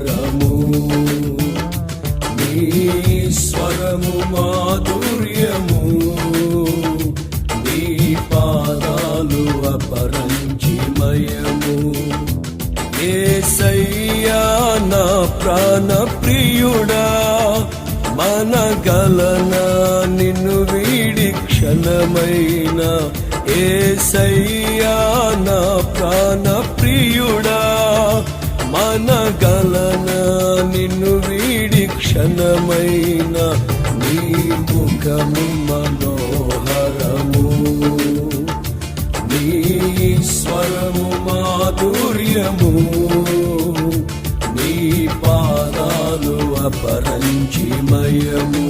రము నీ స్వరము మాధుర్యము, నీ పాదాలు అపరంజిమయము. యేసయ్యా నా ప్రాణ ప్రియుడా, మనగలనా నిన్ను వీడి క్షణమైన. యేసయ్యా నా ప్రాణ ప్రియుడా, మనగలనా నిన్ను వీడి క్షణమైన. నీ ముఖము మనోహరము, నీ స్వరము మాధుర్యము, నీ పాదాలు అపరంజిమయము.